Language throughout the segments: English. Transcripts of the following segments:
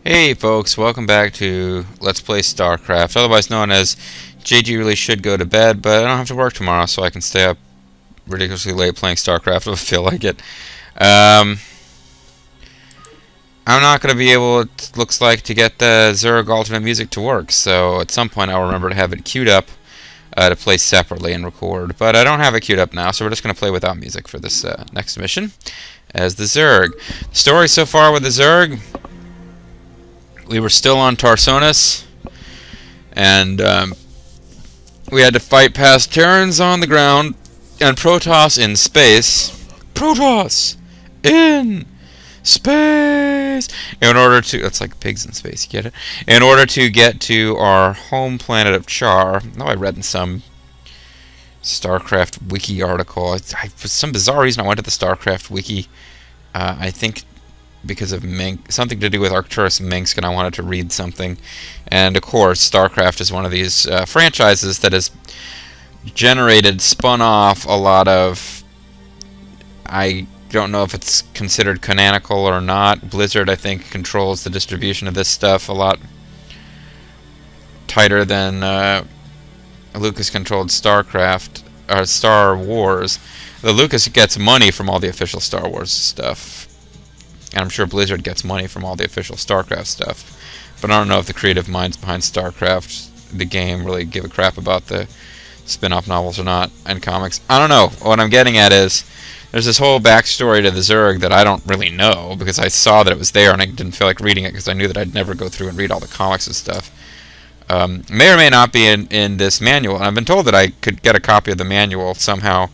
Hey folks, welcome back to Let's Play Starcraft, otherwise known as JG really should go to bed, but I don't have to work tomorrow, so I can stay up ridiculously late playing Starcraft if I feel like it. I'm not going to be able, it looks like, to get the Zerg alternate music to work, so at some point I'll remember to have it queued up to play separately and record, but I don't have it queued up now, so we're just going to play without music for this next mission as the Zerg. The story so far with the Zerg: we were still on Tarsonis, and we had to fight past Terrans on the ground and Protoss in space. Protoss in space! In order to... That's like pigs in space, you get it? In order to get to our home planet of Char. I read in some Starcraft wiki article. For some bizarre reason, I went to the Starcraft wiki. I think because of something to do with Arcturus Minsk, and I wanted to read something. And of course, Starcraft is one of these franchises that has spun off a lot of... I don't know if it's considered canonical or not. Blizzard, I think, controls the distribution of this stuff a lot tighter than Lucas-controlled Starcraft, or Star Wars. The Lucas gets money from all the official Star Wars stuff. And I'm sure Blizzard gets money from all the official Starcraft stuff. But I don't know if the creative minds behind Starcraft, the game, really give a crap about the spin-off novels or not, and comics. I don't know. What I'm getting at is, there's this whole backstory to the Zerg that I don't really know, because I saw that it was there and I didn't feel like reading it because I knew that I'd never go through and read all the comics and stuff. May or may not be in this manual, and I've been told that I could get a copy of the manual somehow.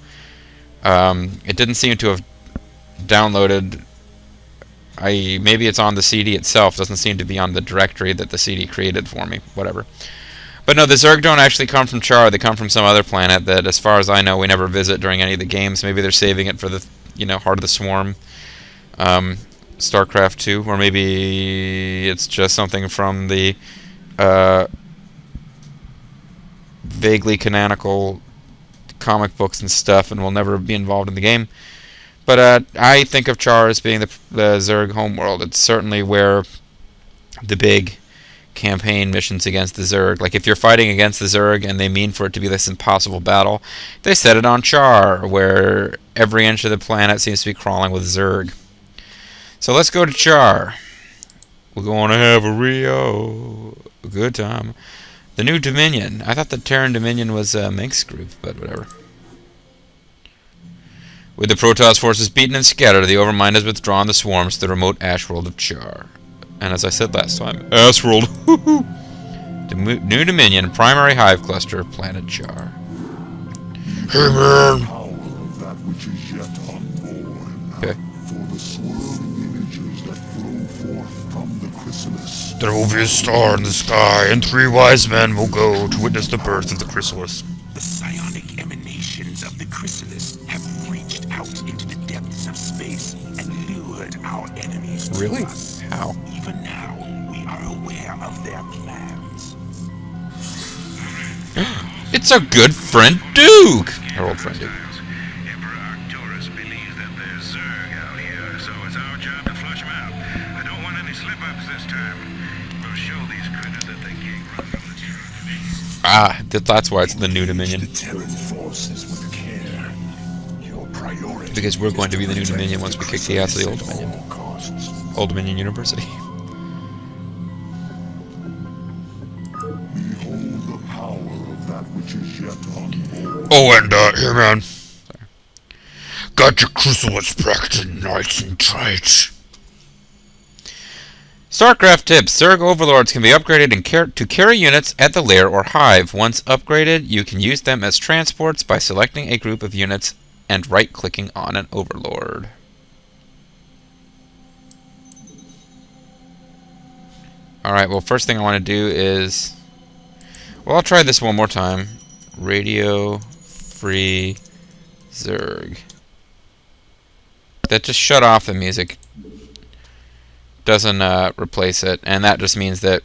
It didn't seem to have downloaded... maybe it's on the CD itself. Doesn't seem to be on the directory that the CD created for me. Whatever. But no, the Zerg don't actually come from Char. They come from some other planet that, as far as I know, we never visit during any of the games. Maybe they're saving it for the, Heart of the Swarm, StarCraft 2, or maybe it's just something from the vaguely canonical comic books and stuff, and will never be involved in the game. But I think of Char as being the Zerg homeworld. It's certainly where the big campaign missions against the Zerg, like if you're fighting against the Zerg and they mean for it to be this impossible battle, they set it on Char, where every inch of the planet seems to be crawling with Zerg. So let's go to Char. We're going to have a good time. The new Dominion. I thought the Terran Dominion was Mink's group, but whatever. With the Protoss forces beaten and scattered, the Overmind has withdrawn the swarms to the remote ash world of Char. And as I said last time, ass world. The new Dominion, primary hive cluster, planet Char. Hey man! Okay. There will be a star in the sky, and 3 wise men will go to witness the birth of the chrysalis. The psionic emanations of the chrysalis have reached out into the depths of space and lured our enemies to Really? us. How? Even now, we are aware of their plans. It's our good friend Duke! Our old friend Duke. Emperor Arcturus believes that there's Zerg out here, so it's our job to flush them out. I don't want any slip-ups this time. We'll show these critters that they can't run from the Terran. Ah, that's why it's the new Dominion. The Terran forces with care. Your priority. Because we're going to be the new Dominion once we kick the ass of the old Dominion. Old Dominion University. Behold the power of that which is yet unborn. Oh, and, here, man. Sorry. Got your chrysalis packed in nice and tight. Starcraft tips. Zerg Overlords can be upgraded to carry units at the lair or hive. Once upgraded, you can use them as transports by selecting a group of units and right-clicking on an Overlord. Alright, well, first thing I want to do is... Well, I'll try this one more time. Radio Free Zerg. That just shut off the music. Doesn't replace it, and that just means that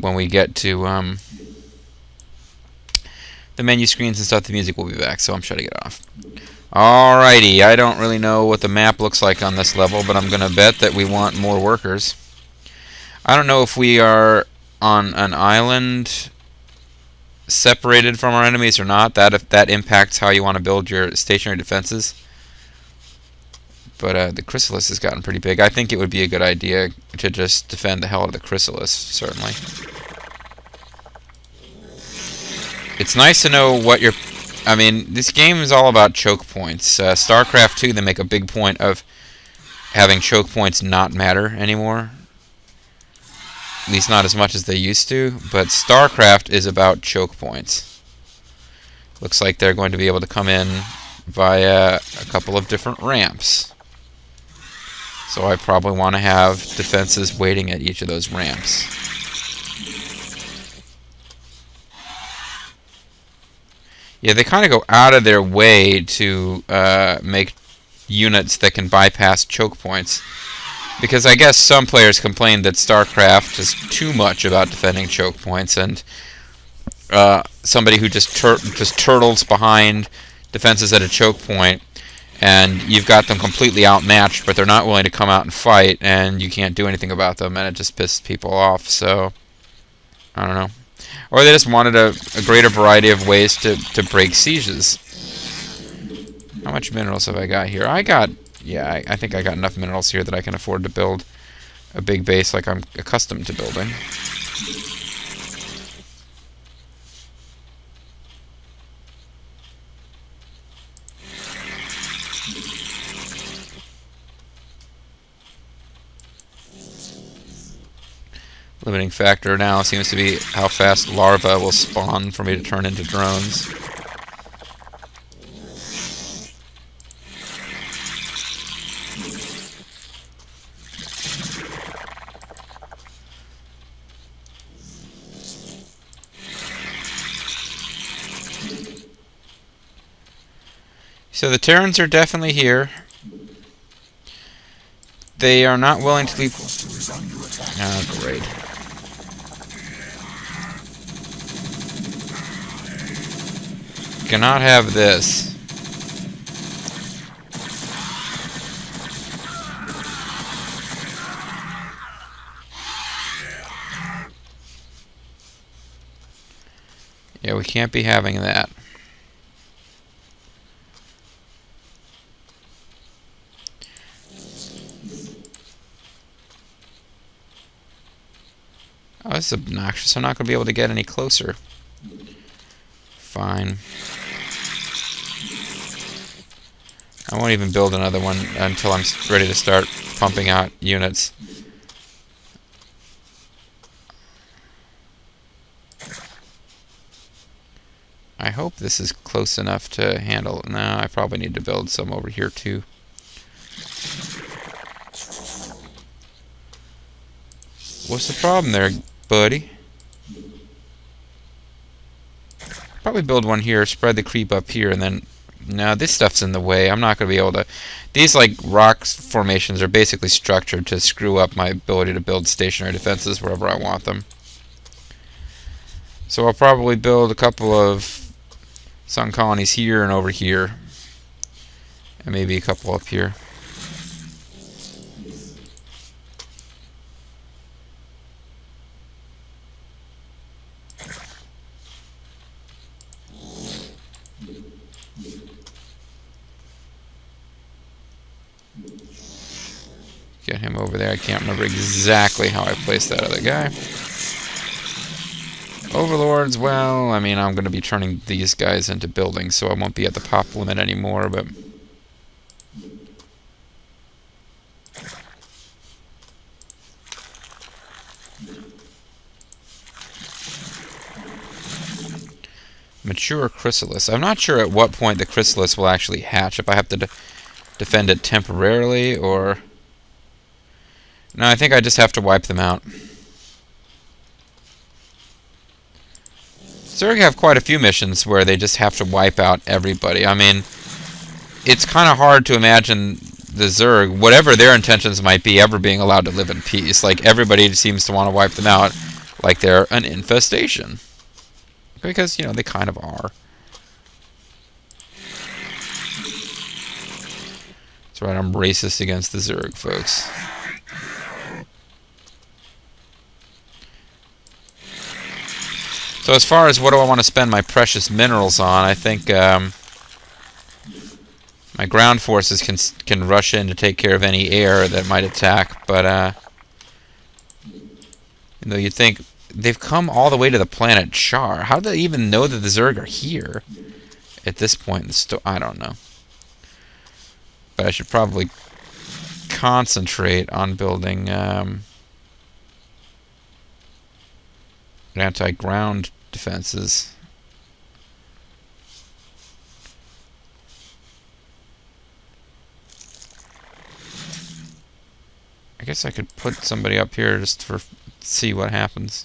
when we get to the menu screens and stuff, the music will be back, so I'm shutting it off. Alrighty, I don't really know what the map looks like on this level, but I'm going to bet that we want more workers. I don't know if we are on an island separated from our enemies or not. If that impacts how you want to build your stationary defenses. But the chrysalis has gotten pretty big. I think it would be a good idea to just defend the hell out of the chrysalis, certainly. It's nice to know what your... I mean, this game is all about choke points. Starcraft 2, they make a big point of having choke points not matter anymore. At least not as much as they used to. But Starcraft is about choke points. Looks like they're going to be able to come in via a couple of different ramps. So I probably want to have defenses waiting at each of those ramps. Yeah, they kind of go out of their way to make units that can bypass choke points. Because I guess some players complain that StarCraft is too much about defending choke points, and somebody who just turtles behind defenses at a choke point, and you've got them completely outmatched, but they're not willing to come out and fight, and you can't do anything about them, and it just pisses people off. So I don't know. Or they just wanted a greater variety of ways to break sieges. How much minerals have I got here? Yeah, I think I got enough minerals here that I can afford to build a big base like I'm accustomed to building. Limiting factor now seems to be how fast larvae will spawn for me to turn into drones. So the Terrans are definitely here. They are not willing to leave. Oh, great. Cannot have this. Yeah, we can't be having that. Oh, this is obnoxious. I'm not going to be able to get any closer. Fine. I won't even build another one until I'm ready to start pumping out units. I hope this is close enough to handle. No, I probably need to build some over here too. What's the problem there, buddy? Probably build one here, spread the creep up here, and then... No, this stuff's in the way. I'm not going to be able to... These, like, rock formations are basically structured to screw up my ability to build stationary defenses wherever I want them. So I'll probably build a couple of sun colonies here and over here. And maybe a couple up here. Get him over there. I can't remember exactly how I placed that other guy. Overlords, well, I mean, I'm going to be turning these guys into buildings, so I won't be at the pop limit anymore, but... Mature chrysalis. I'm not sure at what point the chrysalis will actually hatch, if I have to defend it temporarily, or... No, I think I just have to wipe them out. Zerg have quite a few missions where they just have to wipe out everybody. I mean, it's kind of hard to imagine the Zerg, whatever their intentions might be, ever being allowed to live in peace. Like, everybody seems to want to wipe them out like they're an infestation. Because, you know, they kind of are. That's right, I'm racist against the Zerg, folks. So as far as what do I want to spend my precious minerals on, I think my ground forces can rush in to take care of any air that might attack, but you know, you'd think they've come all the way to the planet Char. How do they even know that the Zerg are here at this point in the story? I don't know. But I should probably concentrate on building anti-ground defenses. I guess I could put somebody up here just for see what happens.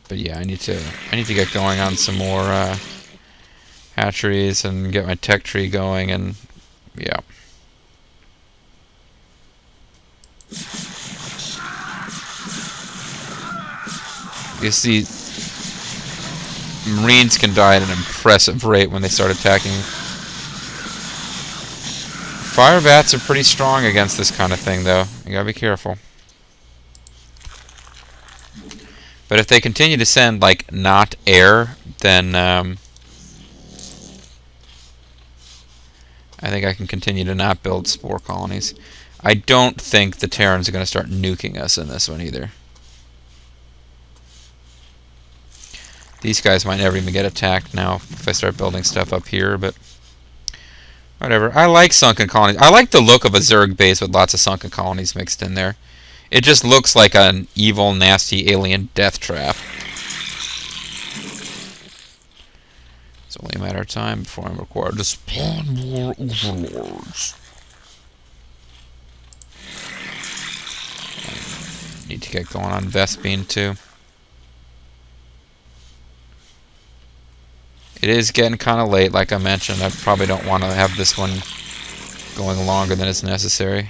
But yeah, I need to get going on some more hatcheries and get my tech tree going, and yeah. You see, Marines can die at an impressive rate when they start attacking. Fire bats are pretty strong against this kind of thing, though. You gotta be careful. But if they continue to send, like, not air, then I think I can continue to not build spore colonies. I don't think the Terrans are going to start nuking us in this one either. These guys might never even get attacked now if I start building stuff up here, but whatever. I like sunken colonies. I like the look of a Zerg base with lots of sunken colonies mixed in there. It just looks like an evil, nasty alien death trap. It's only a matter of time before I'm required to spawn more overlords. Need to get going on Vespine too. It is getting kind of late, like I mentioned. I probably don't want to have this one going longer than is necessary.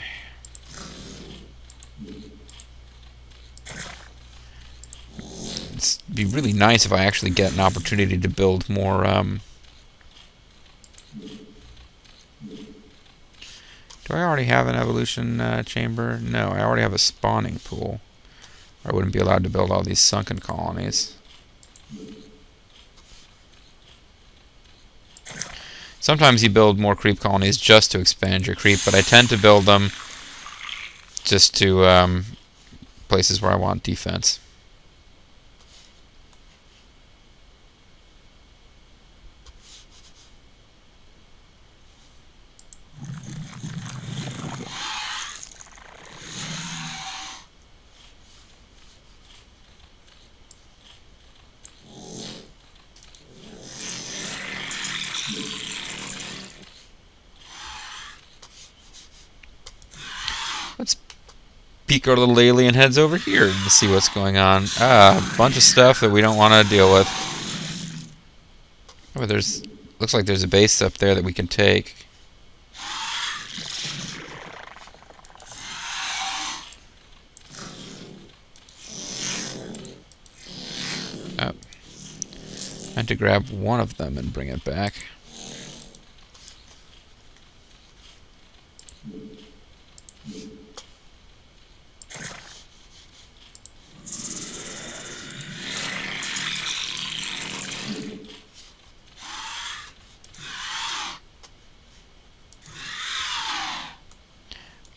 It'd be really nice if I actually get an opportunity to build more. Do I already have an evolution chamber? No, I already have a spawning pool. I wouldn't be allowed to build all these sunken colonies. Sometimes you build more creep colonies just to expand your creep, but I tend to build them just to places where I want defense. Let's peek our little alien heads over here to see what's going on. A bunch of stuff that we don't want to deal with. Oh, looks like there's a base up there that we can take. Oh. I had to grab one of them and bring it back.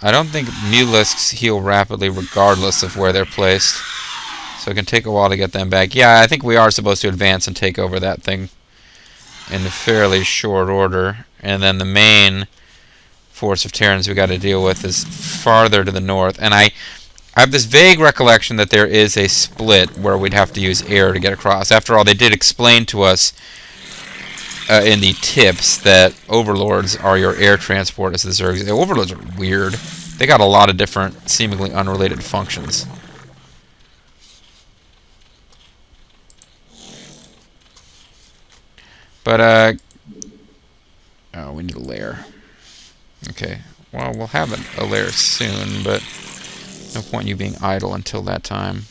I don't think Mulisks heal rapidly regardless of where they're placed. So it can take a while to get them back. Yeah, I think we are supposed to advance and take over that thing in fairly short order. And then the main force of Terrans we got to deal with is farther to the north. And I have this vague recollection that there is a split where we'd have to use air to get across. After all, they did explain to us in the tips that overlords are your air transport as the Zergs. The overlords are weird. They got a lot of different, seemingly unrelated functions. But, oh, we need a lair. Okay, well, we'll have a lair soon, but no point in you being idle until that time.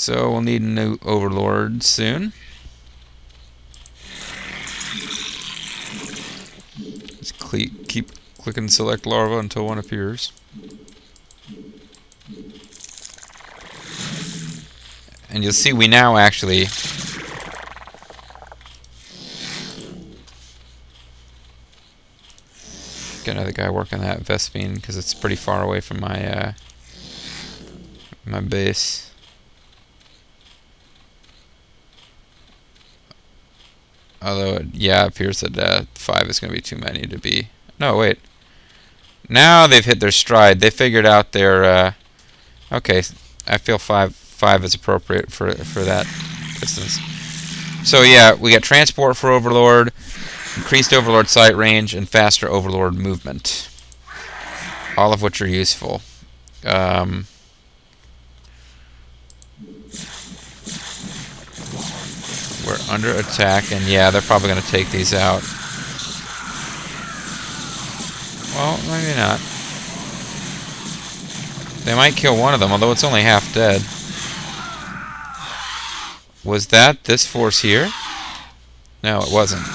So we'll need a new overlord soon. Just keep clicking select larva until one appears. And you'll see we now actually get another guy working that Vespine because it's pretty far away from my my base. Although, yeah, it appears that 5 is going to be too many to be... No, wait. Now they've hit their stride. They figured out their... Okay, I feel 5 is appropriate for that distance. So yeah, we got transport for Overlord, increased Overlord sight range, and faster Overlord movement. All of which are useful. We're under attack, and yeah, they're probably going to take these out. Well, maybe not. They might kill one of them, although it's only half dead. Was that this force here? No, it wasn't.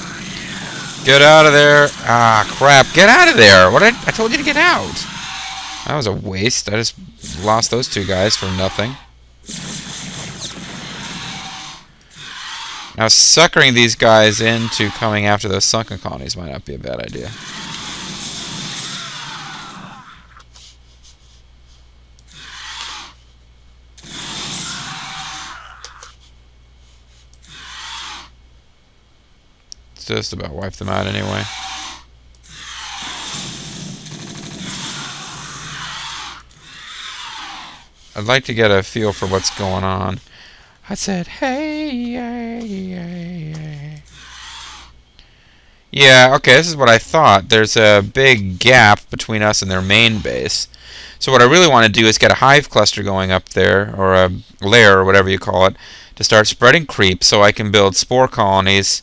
Get out of there! Ah, crap! Get out of there! What I told you to get out! That was a waste. I just lost those 2 guys for nothing. Now, suckering these guys into coming after those sunken colonies might not be a bad idea. It's just about wipe them out anyway. I'd like to get a feel for what's going on. I said, hey, hey. Yeah, okay, this is what I thought. There's a big gap between us and their main base. So what I really want to do is get a hive cluster going up there, or a lair, or whatever you call it, to start spreading creep so I can build spore colonies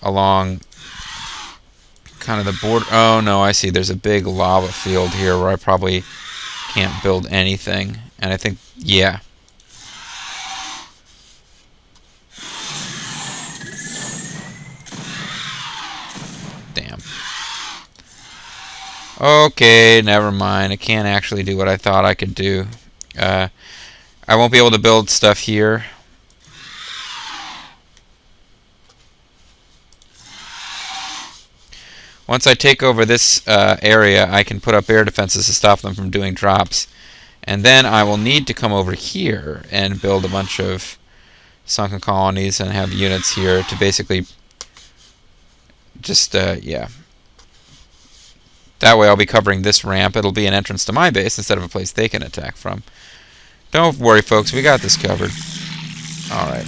along kind of the border. Oh, no, I see. There's a big lava field here where I probably can't build anything. And I think, yeah. Damn. Okay, never mind. I can't actually do what I thought I could do. I won't be able to build stuff here. Once I take over this area, I can put up air defenses to stop them from doing drops. And then I will need to come over here and build a bunch of sunken colonies and have units here to basically just, yeah. That way I'll be covering this ramp. It'll be an entrance to my base instead of a place they can attack from. Don't worry, folks. We got this covered. Alright.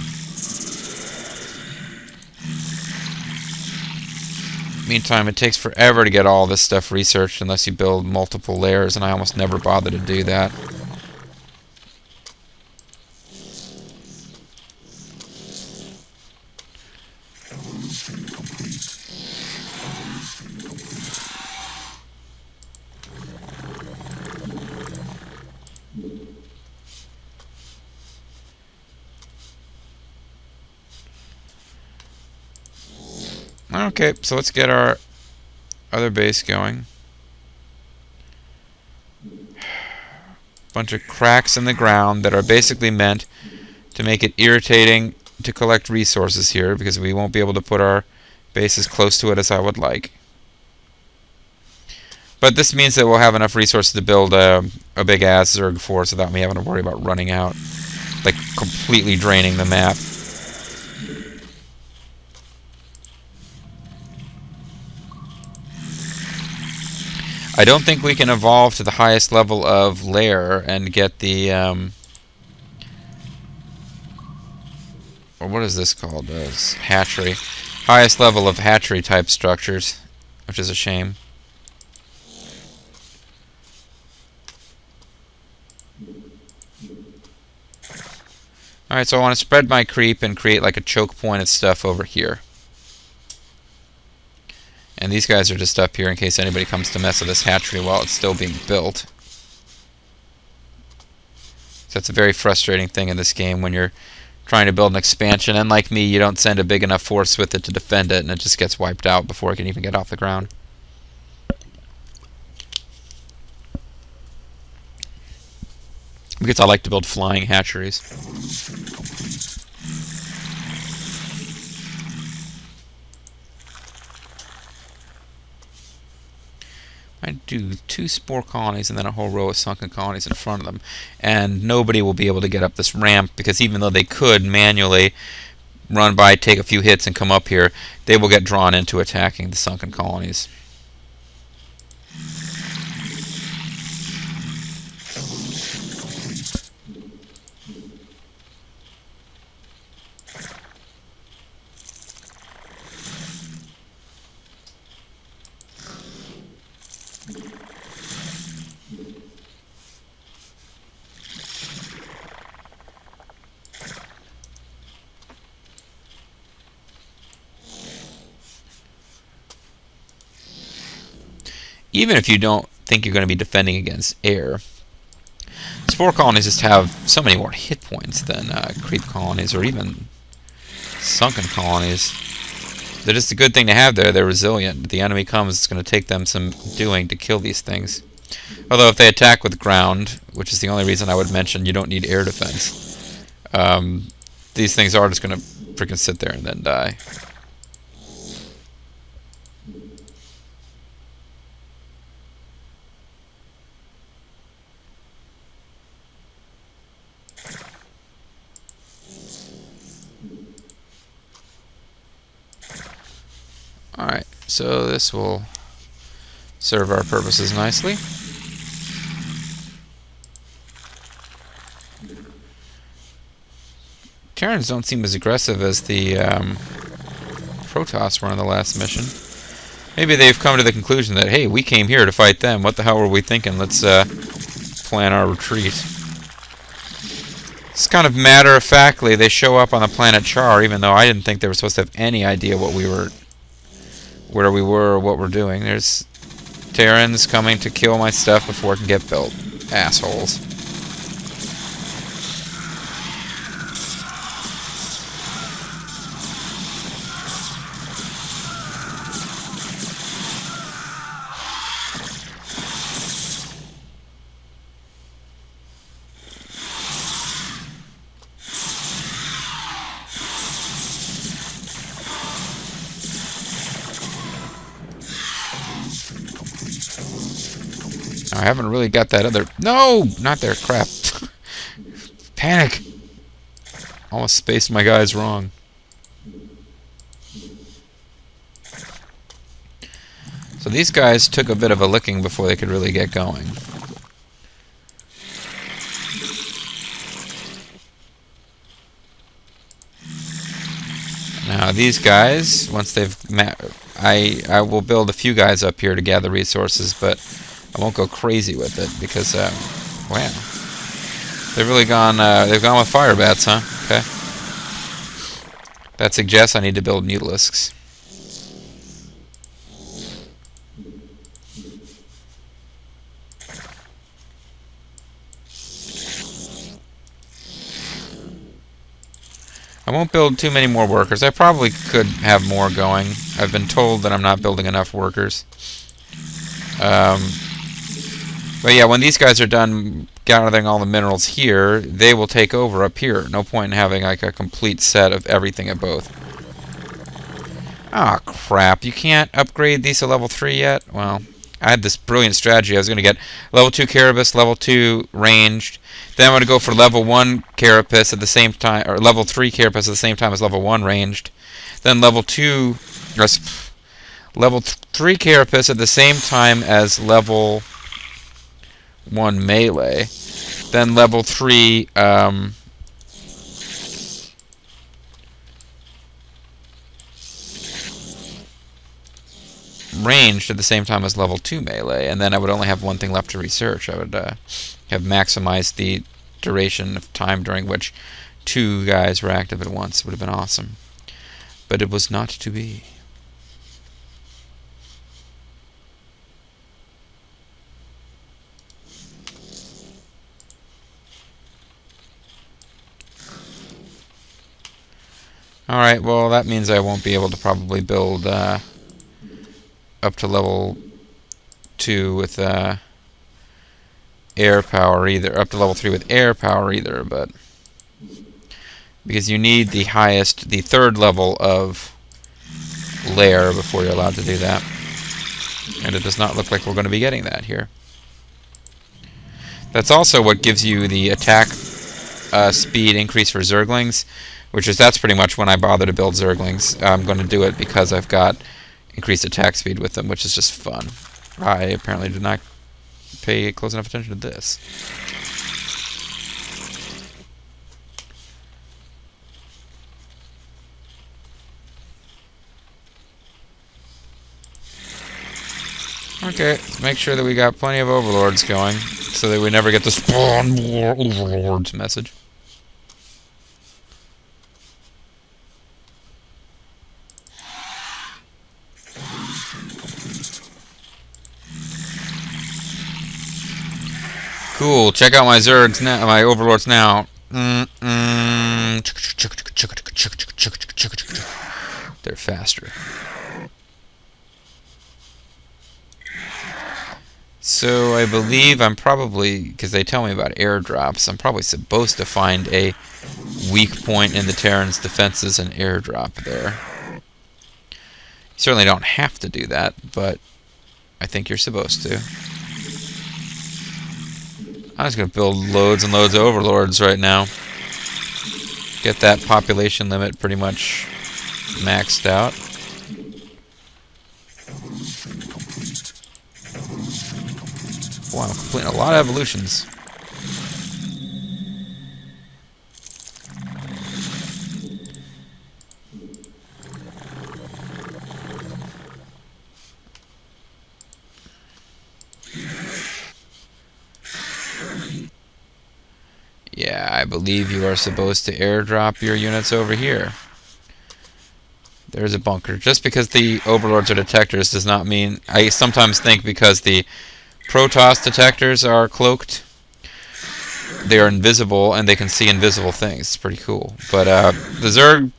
Meantime, it takes forever to get all this stuff researched unless you build multiple layers, and I almost never bother to do that. Okay, so let's get our other base going. Bunch of cracks in the ground that are basically meant to make it irritating to collect resources here, because we won't be able to put our base as close to it as I would like. But this means that we'll have enough resources to build a big-ass Zerg force without me having to worry about running out. Like, completely draining the map. I don't think we can evolve to the highest level of lair and get the, or what is this called? Hatchery. Highest level of hatchery type structures, which is a shame. Alright, so I want to spread my creep and create like a choke point of stuff over here. And these guys are just up here in case anybody comes to mess with this hatchery while it's still being built. So that's a very frustrating thing in this game when you're trying to build an expansion, and like me, you don't send a big enough force with it to defend it, and it just gets wiped out before it can even get off the ground. Because I like to build flying hatcheries. I do 2 spore colonies and then a whole row of sunken colonies in front of them, and nobody will be able to get up this ramp, because even though they could manually run by, take a few hits, and come up here, they will get drawn into attacking the sunken colonies. Even if you don't think you're going to be defending against air, spore colonies just have so many more hit points than creep colonies or even sunken colonies. They're just a good thing to have there. They're resilient. If the enemy comes, it's going to take them some doing to kill these things. Although if they attack with ground, which is the only reason I would mention you don't need air defense, these things are just going to freaking sit there and then die. Alright, so this will serve our purposes nicely. Terrans don't seem as aggressive as the Protoss were on the last mission. Maybe they've come to the conclusion that, hey, we came here to fight them. What the hell were we thinking? Let's plan our retreat. It's kind of matter-of-factly, they show up on the planet Char, even though I didn't think they were supposed to have any idea what we were, where we were, or what we're doing. There's Terrans coming to kill my stuff before it can get built. Assholes. I haven't really got that other... No! Not there. Crap. Panic! Almost spaced my guys wrong. So these guys took a bit of a licking before they could really get going. Now these guys, once they've... I will build a few guys up here to gather resources, but I won't go crazy with it because, wow, they've really gone. They've gone with fire bats, huh? Okay. That suggests I need to build mutalisks. I won't build too many more workers. I probably could have more going. I've been told that I'm not building enough workers. But yeah, when these guys are done gathering all the minerals here, they will take over up here. No point in having like a complete set of everything at both. Ah, crap. You can't upgrade these to level 3 yet? Well, I had this brilliant strategy. I was going to get level 2 Carapace, level 2 ranged. Then I'm going to go for level 1 Carapace at the same time, or level 3 Carapace at the same time as level 1 ranged. Then level 2, or level 3 Carapace at the same time as level 1 melee, then level 3 ranged at the same time as level 2 melee, and then I would only have one thing left to research. I would have maximized the duration of time during which 2 guys were active at once. It would have been awesome. But it was not to be. Alright, well that means I won't be able to probably build up to level 2 with air power either. Up to level 3 with air power either, but... because you need the highest, the 3rd level of lair before you're allowed to do that. And it does not look like we're going to be getting that here. That's also what gives you the attack speed increase for Zerglings, that's pretty much when I bother to build Zerglings. I'm going to do it because I've got increased attack speed with them, which is just fun. I apparently did not pay close enough attention to this. Okay, let's make sure that we got plenty of overlords going, so that we never get the spawn more overlords message. Cool, check out my Zergs now, my overlords now. They're faster. So I believe I'm probably, because they tell me about airdrops, I'm probably supposed to find a weak point in the Terran's defenses and airdrop there. You certainly don't have to do that, but I think you're supposed to. I'm just going to build loads and loads of overlords right now. Get that population limit pretty much maxed out. Wow, I'm completing a lot of evolutions. Yeah, I believe you are supposed to airdrop your units over here. There's a bunker. Just because the overlords are detectors does not mean... I sometimes think because the Protoss detectors are cloaked, they are invisible and they can see invisible things. It's pretty cool. But the Zerg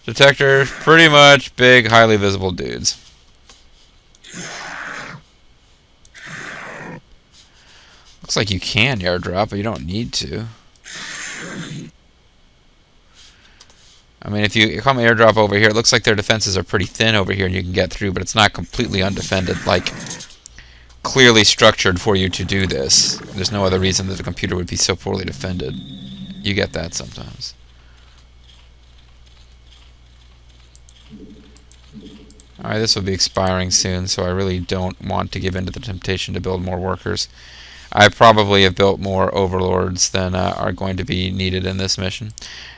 detector, pretty much big, highly visible dudes. Looks like you can airdrop, but you don't need to. I mean, if you come airdrop over here, it looks like their defenses are pretty thin over here and you can get through, but it's not completely undefended, like clearly structured for you to do this. There's no other reason that the computer would be so poorly defended. You get that sometimes. Alright, this will be expiring soon, so I really don't want to give in to the temptation to build more workers. I probably have built more overlords than are going to be needed in this mission.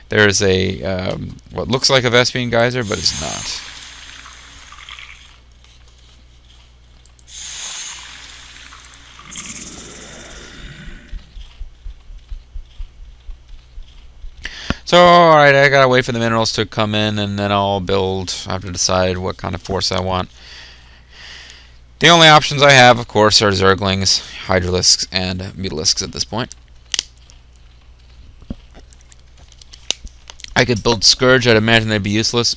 There's a what looks like a Vespian geyser, but it's not. So, alright, I gotta wait for the minerals to come in, and then I'll build. I have to decide what kind of force I want. The only options I have, of course, are Zerglings, Hydralisks, and Mutalisks at this point. I could build Scourge. I'd imagine they'd be useless.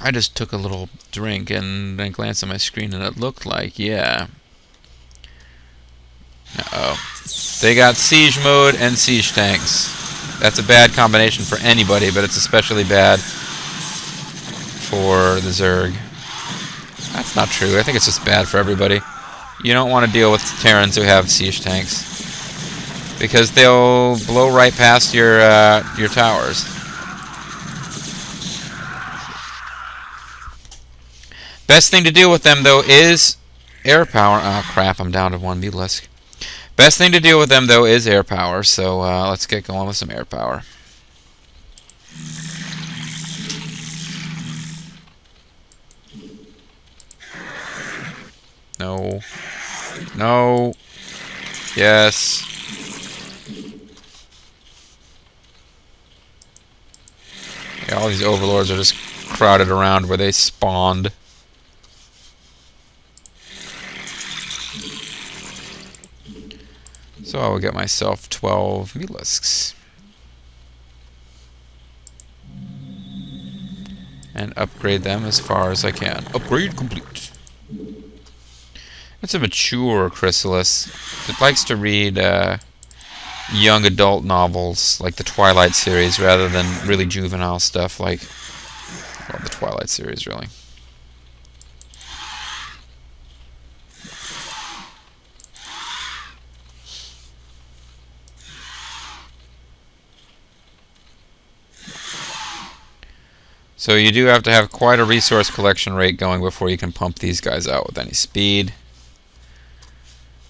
I just took a little drink and then glanced at my screen, and it looked like, yeah. Uh-oh. They got Siege Mode and Siege Tanks. That's a bad combination for anybody, but it's especially bad for the Zerg. That's not true. I think it's just bad for everybody. You don't want to deal with Terrans who have siege tanks, because they'll blow right past your towers. Best thing to deal with them, though, is air power. Oh crap! I'm down to one Mutalisk. Best thing to deal with them, though, is air power. So let's get going with some air power. No. No. Yes. Yeah, all these overlords are just crowded around where they spawned. So I will get myself 12 Mutalisks. and upgrade them as far as I can. Upgrade complete. It's a mature chrysalis. It likes to read young adult novels like the Twilight series rather than really juvenile stuff like, well, the Twilight series, really. So you do have to have quite a resource collection rate going before you can pump these guys out with any speed.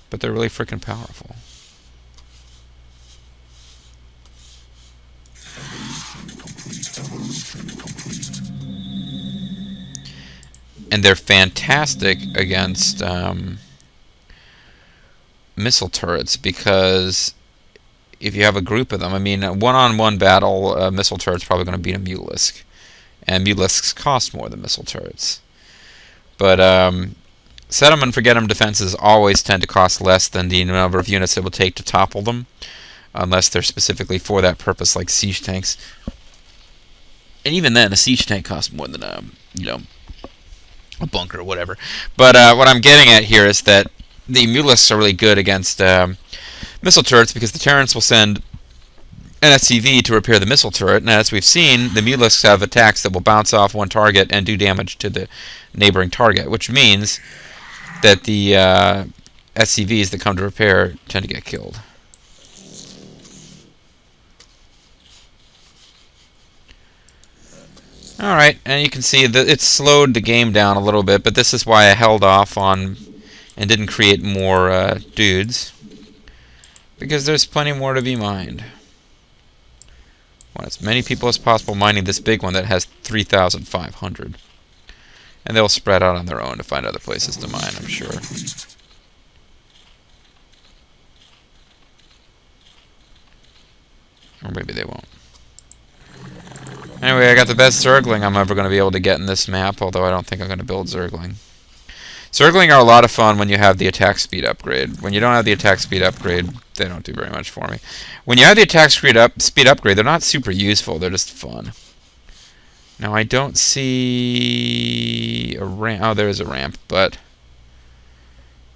But they're really freaking powerful. And they're fantastic against missile turrets, because if you have a group of them, I mean, a one-on-one battle, a missile turret's probably going to beat a Mutalisk. And Mutalisks cost more than missile turrets. But set 'em and forget 'em defenses always tend to cost less than the number of units it will take to topple them, unless they're specifically for that purpose, like siege tanks. And even then, a siege tank costs more than a bunker or whatever. But what I'm getting at here is that the Mutalisks are really good against missile turrets, because the Terrans will send an SCV to repair the missile turret, and as we've seen, the Mutalisks have attacks that will bounce off one target and do damage to the neighboring target, which means that the SCVs that come to repair tend to get killed. Alright, and you can see that it slowed the game down a little bit, but this is why I held off on and didn't create more dudes, because there's plenty more to be mined. Want as many people as possible mining this big one that has 3,500. And they'll spread out on their own to find other places to mine, I'm sure. Or maybe they won't. Anyway, I got the best Zergling I'm ever going to be able to get in this map, although I don't think I'm going to build Zergling. Zergling are a lot of fun when you have the attack speed upgrade. When you don't have the attack speed upgrade, they don't do very much for me. When you have the attack speed upgrade, they're not super useful, they're just fun. Now, I don't see a ramp. Oh, there is a ramp, but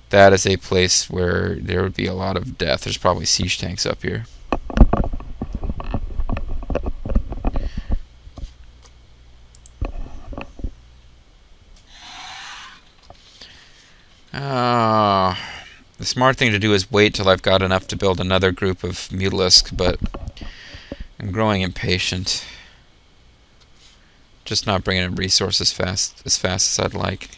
that is a place where there would be a lot of death. There's probably siege tanks up here. The smart thing to do is wait till I've got enough to build another group of Mutalisk, but I'm growing impatient. Just not bringing in resources as fast as I'd like.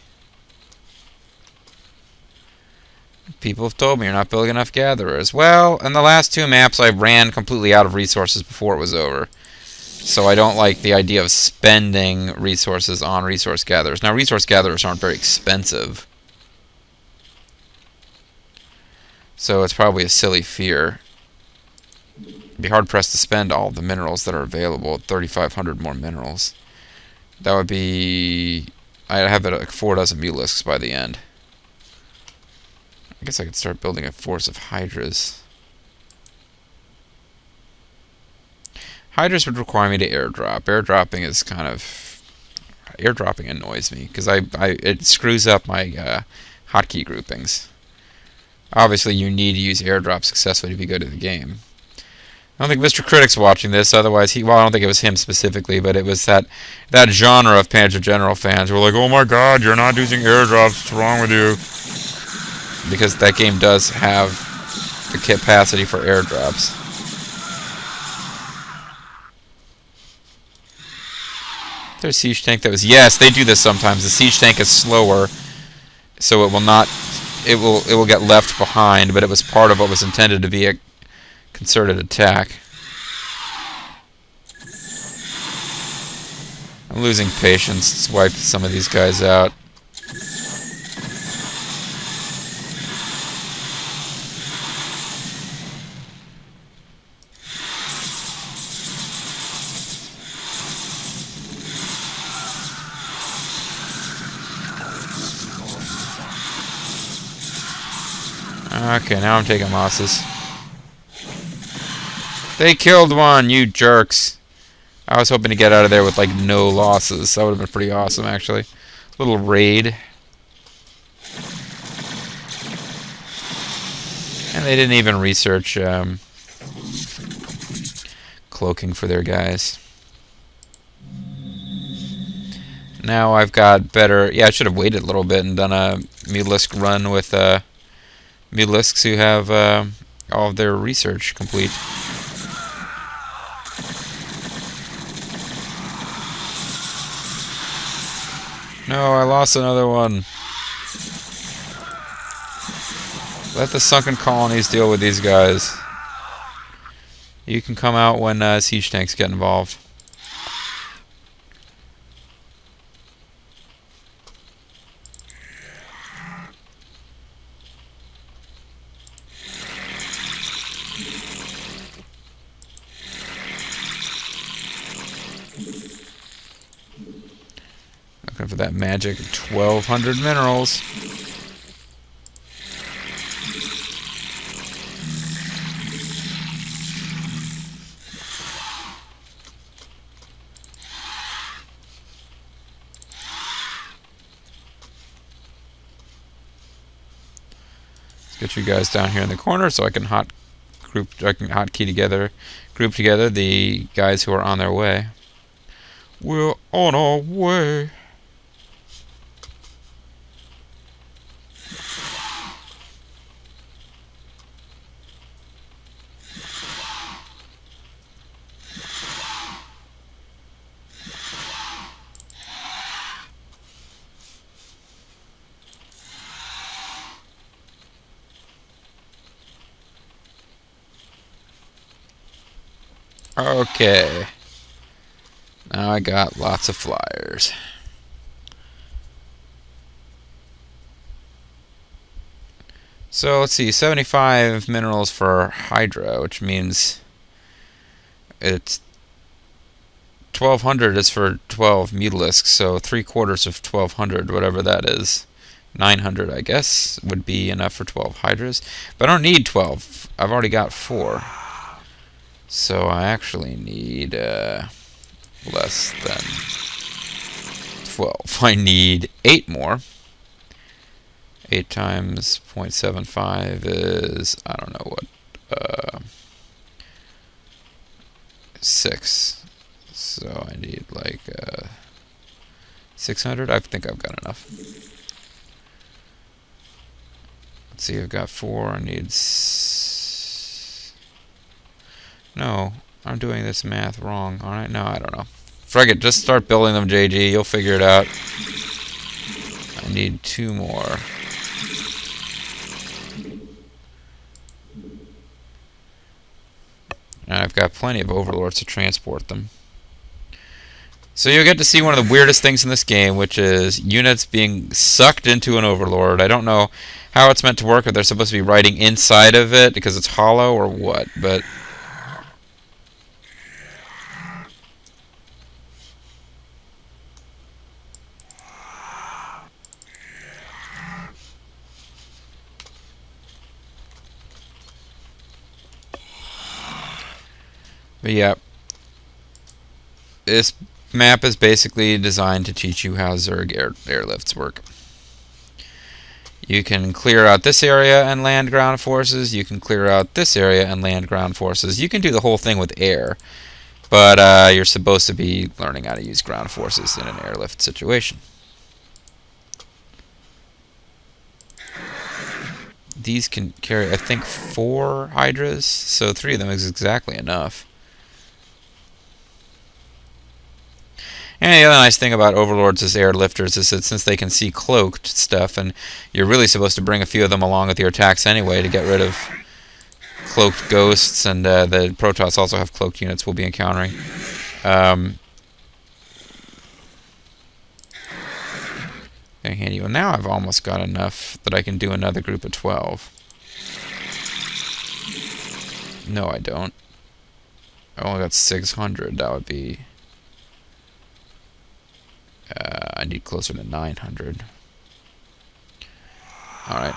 People have told me you're not building enough gatherers. Well, in the last two maps I ran completely out of resources before it was over. So I don't like the idea of spending resources on resource gatherers. Now, resource gatherers aren't very expensive, so it's probably a silly fear. I'd be hard-pressed to spend all the minerals that are available, 3,500 more minerals. That would be... I'd have it like 4 dozen Mutalisks by the end. I guess I could start building a force of Hydras. Hydras would require me to airdrop. Airdropping is kind of... Airdropping annoys me, because it screws up my hotkey groupings. Obviously, you need to use airdrop successfully to be good at the game. I don't think Mr. Critic's watching this, otherwise well, I don't think it was him specifically, but it was that genre of Panzer General fans who were like, oh my god, you're not using airdrops, what's wrong with you? Because that game does have the capacity for airdrops. There's a siege tank that was... Yes, they do this sometimes. The siege tank is slower, so it will not... It will get left behind, but it was part of what was intended to be a concerted attack. I'm losing patience. Let's wipe some of these guys out. Okay, now I'm taking losses. They killed one, you jerks. I was hoping to get out of there with like no losses. That would have been pretty awesome, actually. Little raid. And they didn't even research cloaking for their guys. Now I've got better... Yeah, I should have waited a little bit and done a Mutalisk run with Mutalisks who have all of their research complete. No, I lost another one. Let the sunken colonies deal with these guys. You can come out when siege tanks get involved. Looking for that magic 1,200 minerals. Get you guys down here in the corner so I can group together the guys who are on their way. We're on our way. Okay. Now I got lots of flyers. So let's see, 75 minerals for Hydra, which means it's 1,200 is for 12 Mutalisks, so 3/4 of 1,200, whatever that is. 900, I guess, would be enough for 12 Hydras. But I don't need 12. I've already got 4. So I actually need less than 12. I need 8 more. 8 times 0.75 is, I don't know what, 6. So I need like 600. I think I've got enough. Let's see, I've got 4. I need... No, I'm doing this math wrong. Alright, no, I don't know. Frig it, just start building them, JG. You'll figure it out. I need 2 more. And I've got plenty of overlords to transport them. So you'll get to see one of the weirdest things in this game, which is units being sucked into an overlord. I don't know how it's meant to work, if they're supposed to be riding inside of it because it's hollow or what, but... But yeah, this map is basically designed to teach you how Zerg airlifts work. You can clear out this area and land ground forces. You can clear out this area and land ground forces. You can do the whole thing with air, but you're supposed to be learning how to use ground forces in an airlift situation. These can carry, I think, 4 Hydras, so 3 of them is exactly enough. And the other nice thing about overlords as airlifters is that since they can see cloaked stuff, and you're really supposed to bring a few of them along with your attacks anyway to get rid of cloaked ghosts, and the Protoss also have cloaked units we'll be encountering. Very handy. Well, now I've almost got enough that I can do another group of 12. No, I don't. I only got 600. That would be... I need closer to 900. Alright.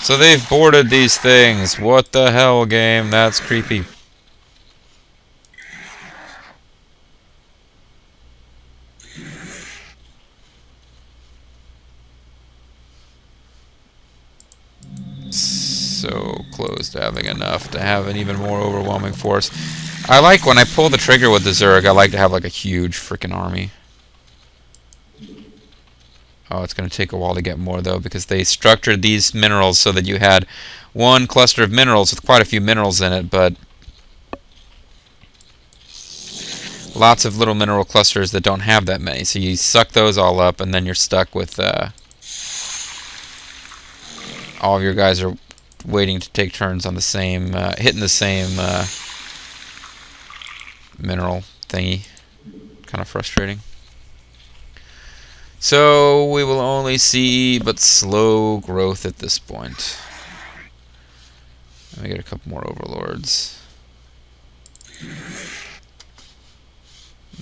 So they've boarded these things. What the hell, game? That's creepy. So close to having enough to have an even more overwhelming force. I like when I pull the trigger with the Zerg, I like to have like a huge freaking army. Oh, it's going to take a while to get more though, because they structured these minerals so that you had one cluster of minerals with quite a few minerals in it, but lots of little mineral clusters that don't have that many. So you suck those all up, and then you're stuck with all of your guys are waiting to take turns on the same, hitting the same mineral thingy. Kind of frustrating. So we will only see but slow growth at this point. Let me get a couple more overlords.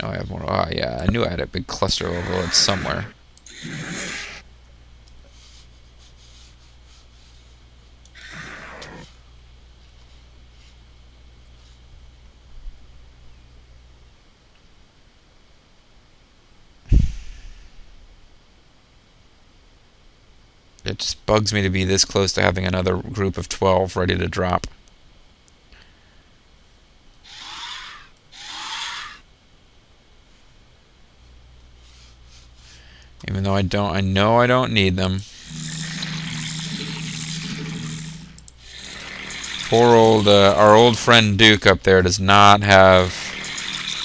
No, I have more. Oh yeah, I knew I had a big cluster of overlords somewhere. It just bugs me to be this close to having another group of 12 ready to drop. Even though I know I don't need them. Poor old, our old friend Duke up there does not have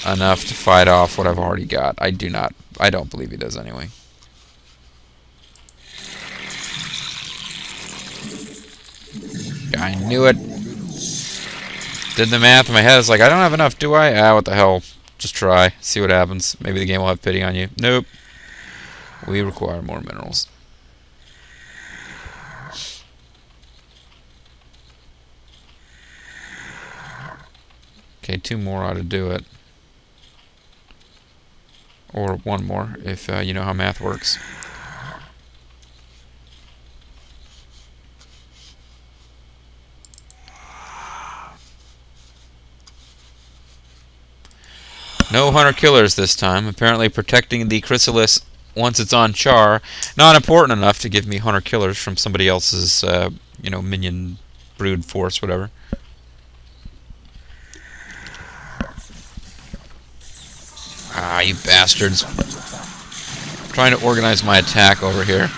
enough to fight off what I've already got. I don't believe he does anyway. I knew it. Did the math in my head. It's like, I don't have enough, do I? Ah, what the hell. Just try. See what happens. Maybe the game will have pity on you. Nope. We require more minerals. Okay, 2 more ought to do it. Or 1 more, if you know how math works. No hunter-killers this time. Apparently protecting the chrysalis once it's on char, not important enough to give me hunter-killers from somebody else's, minion brood force, whatever. Ah, you bastards. I'm trying to organize my attack over here.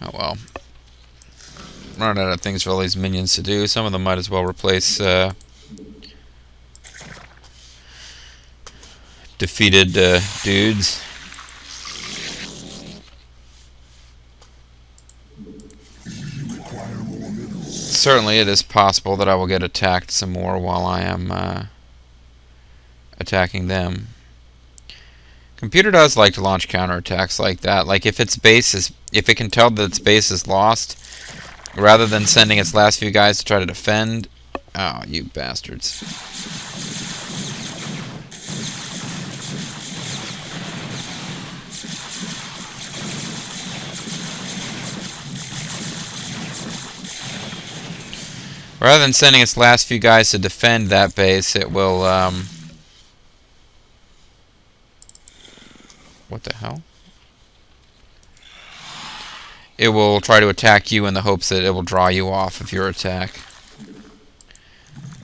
Oh well. Running out of things for all these minions to do. Some of them might as well replace defeated dudes. Certainly it is possible that I will get attacked some more while I am attacking them. Computer does like to launch counterattacks like that. Like if it can tell that its base is lost, rather than sending its last few guys to try to defend. Oh, you bastards. Rather than sending its last few guys to defend that base, it will, what the hell? It will try to attack you in the hopes that it will draw you off of your attack.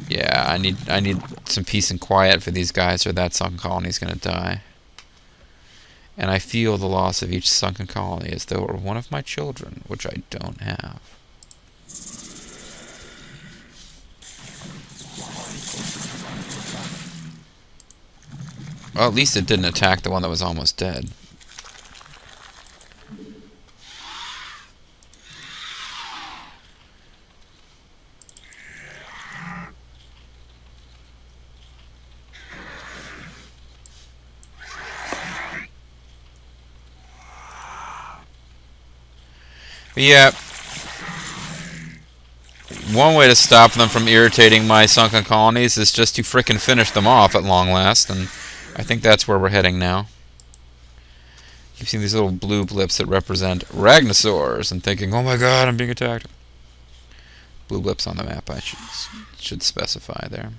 Yeah, I need some peace and quiet for these guys, or that sunken colony is going to die. And I feel the loss of each sunken colony as though it were one of my children, which I don't have. Well, at least it didn't attack the one that was almost dead. Yeah, one way to stop them from irritating my sunken colonies is just to frickin' finish them off at long last, and I think that's where we're heading now. You've seen these little blue blips that represent Ragnosaurs, and thinking, oh my god, I'm being attacked. Blue blips on the map, I should specify there.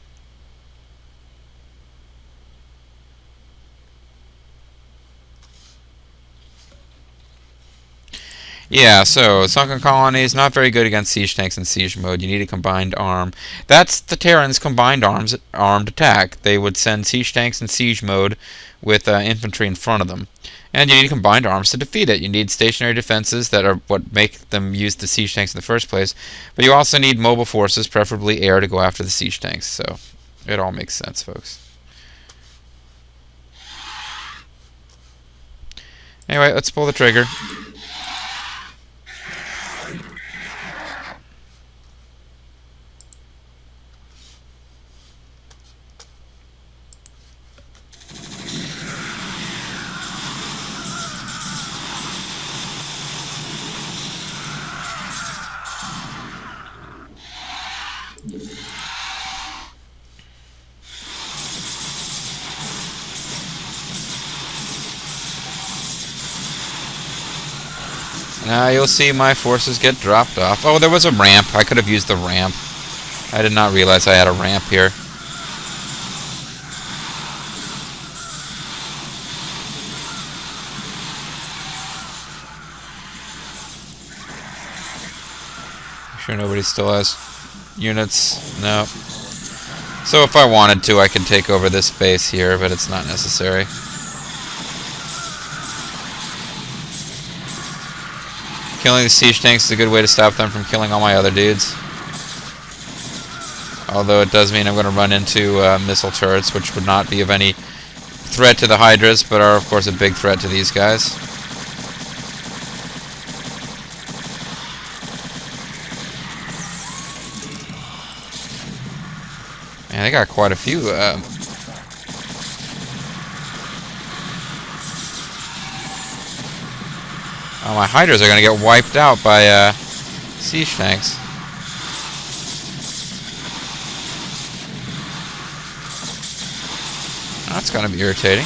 Yeah, so sunken colonies, not very good against siege tanks in siege mode. You need a combined arm. That's the Terrans' combined armed attack. They would send siege tanks in siege mode with infantry in front of them. And you need combined arms to defeat it. You need stationary defenses that are what make them use the siege tanks in the first place. But you also need mobile forces, preferably air, to go after the siege tanks. So it all makes sense, folks. Anyway, let's pull the trigger. Now you'll see my forces get dropped off. Oh, there was a ramp. I could have used the ramp. I did not realize I had a ramp here. Sure nobody still has units? No. So if I wanted to, I could take over this base here, but it's not necessary. Killing the siege tanks is a good way to stop them from killing all my other dudes. Although it does mean I'm going to run into missile turrets, which would not be of any threat to the Hydras, but are of course a big threat to these guys. Man, they got quite a few. Oh, my Hydras are going to get wiped out by siege tanks. That's going to be irritating.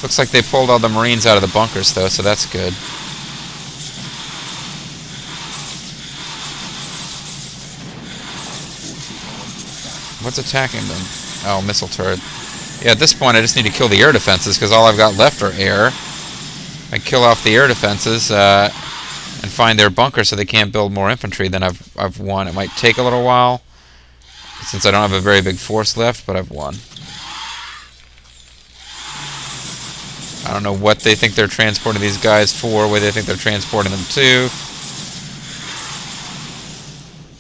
Looks like they pulled all the Marines out of the bunkers, though, so that's good. What's attacking them? Oh, missile turret. Yeah, at this point I just need to kill the air defenses, because all I've got left are air. I kill off the air defenses and find their bunker so they can't build more infantry, then I've won. It might take a little while, since I don't have a very big force left, but I've won. I don't know what they think they're transporting these guys for, where they think they're transporting them to.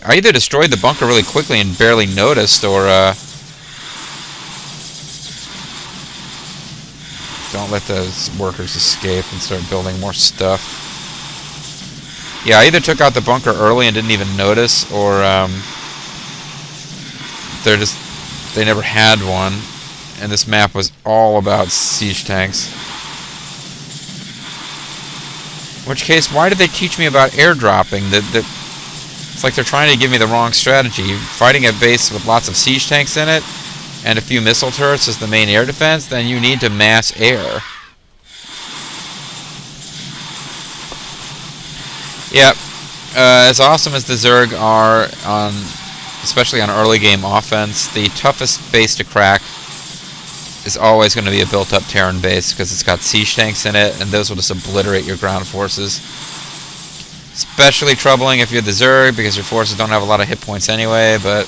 I either destroyed the bunker really quickly and barely noticed, or don't let those workers escape and start building more stuff. Yeah, I either took out the bunker early and didn't even notice, or they never had one, and this map was all about siege tanks. In which case, why did they teach me about airdropping? It's like they're trying to give me the wrong strategy. Fighting a base with lots of siege tanks in it, and a few missile turrets as the main air defense, then you need to mass air. Yep. As awesome as the Zerg are, especially on early game offense, the toughest base to crack is always going to be a built-up Terran base, because it's got siege tanks in it, and those will just obliterate your ground forces. Especially troubling if you're the Zerg, because your forces don't have a lot of hit points anyway, but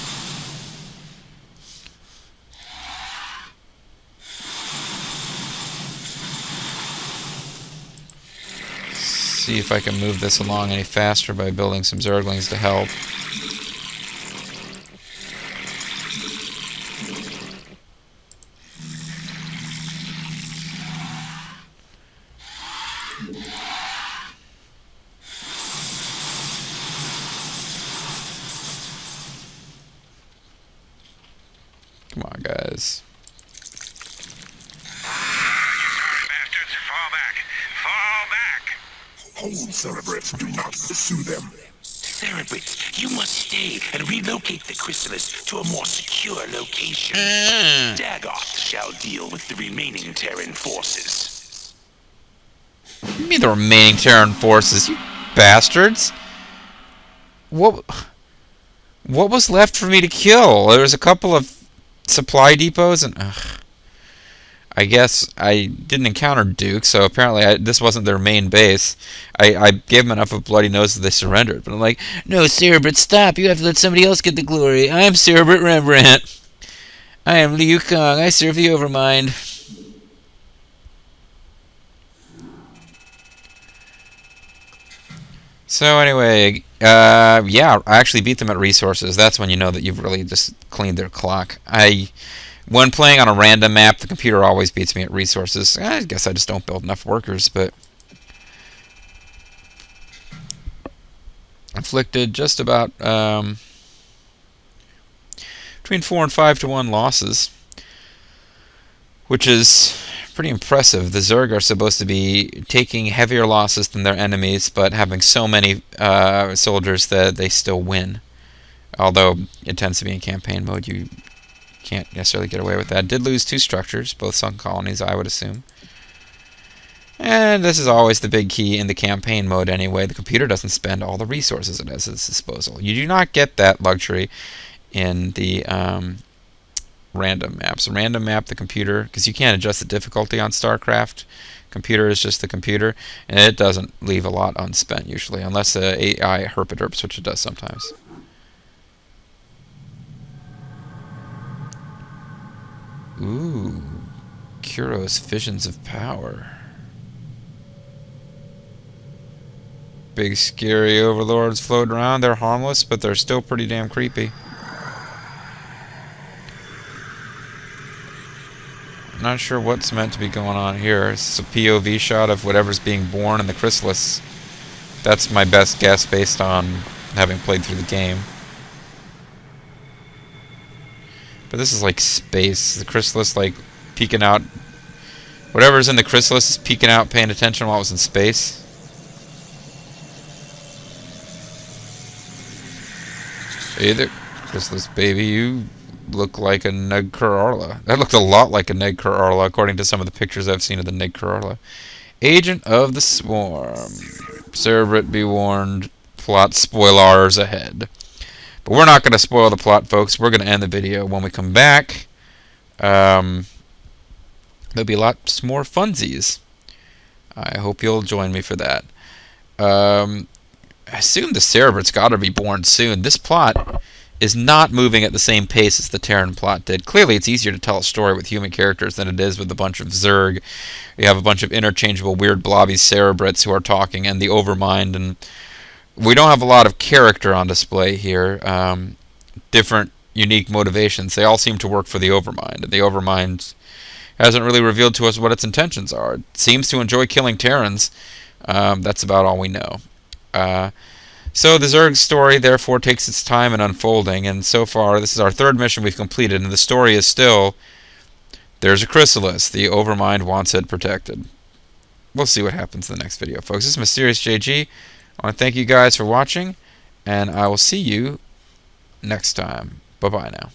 see if I can move this along any faster by building some Zerglings to help. Come on, guys. You sorry bastards, fall back. Cerebrates, do not pursue them. Cerebrates, you must stay and relocate the chrysalis to a more secure location. Dagoth shall deal with the remaining Terran forces. You mean the remaining Terran forces, you bastards? What was left for me to kill? There was a couple of supply depots and... I guess I didn't encounter Duke, so apparently this wasn't their main base. I gave them enough of bloody nose that they surrendered. But I'm like, no, Cerebrit, stop. You have to let somebody else get the glory. I am Cerebrit Rembrandt. I am Liu Kang. I serve the Overmind. So anyway, yeah, I actually beat them at resources. That's when you know that you've really just cleaned their clock. When playing on a random map, the computer always beats me at resources. I guess I just don't build enough workers, but... Inflicted just about between 4 and 5 to 1 losses, which is pretty impressive. The Zerg are supposed to be taking heavier losses than their enemies, but having so many soldiers that they still win. Although it tends to be in campaign mode, you can't necessarily get away with that. Did lose 2 structures, both sunk colonies, I would assume. And this is always the big key in the campaign mode anyway. The computer doesn't spend all the resources it has at its disposal. You do not get that luxury in the random maps. Random map, the computer, because you can't adjust the difficulty on Starcraft. Computer is just the computer, and it doesn't leave a lot unspent usually, unless the AI herp-a-derps, which it does sometimes. Ooh, Kuros Visions of Power. Big scary overlords floating around. They're harmless, but they're still pretty damn creepy. I'm not sure what's meant to be going on here. It's a POV shot of whatever's being born in the chrysalis. That's my best guess based on having played through the game. But this is like space. The chrysalis like peeking out. Whatever's in the chrysalis is peeking out, paying attention while it was in space. Hey there, chrysalis baby. You look like a Neg-Kur-Arla. That looked a lot like a Neg-Kur-Arla, according to some of the pictures I've seen of the Neg-Kur-Arla. Agent of the Swarm. Cerebrit be warned. Plot spoilers ahead. But we're not going to spoil the plot, folks. We're going to end the video. When we come back, there'll be lots more funsies. I hope you'll join me for that. I assume the Cerebrit's got to be born soon. This plot is not moving at the same pace as the Terran plot did. Clearly, it's easier to tell a story with human characters than it is with a bunch of Zerg. You have a bunch of interchangeable, weird, blobby Cerebrits who are talking, and the Overmind, and we don't have a lot of character on display here. Different, unique motivations. They all seem to work for the Overmind, and the Overmind hasn't really revealed to us what its intentions are. It seems to enjoy killing Terrans. That's about all we know. So the Zerg story, therefore, takes its time in unfolding, and so far, this is our 3rd mission we've completed, and the story is still, there's a chrysalis. The Overmind wants it protected. We'll see what happens in the next video, folks. This is Mysterious JG. I want to thank you guys for watching, and I will see you next time. Bye-bye now.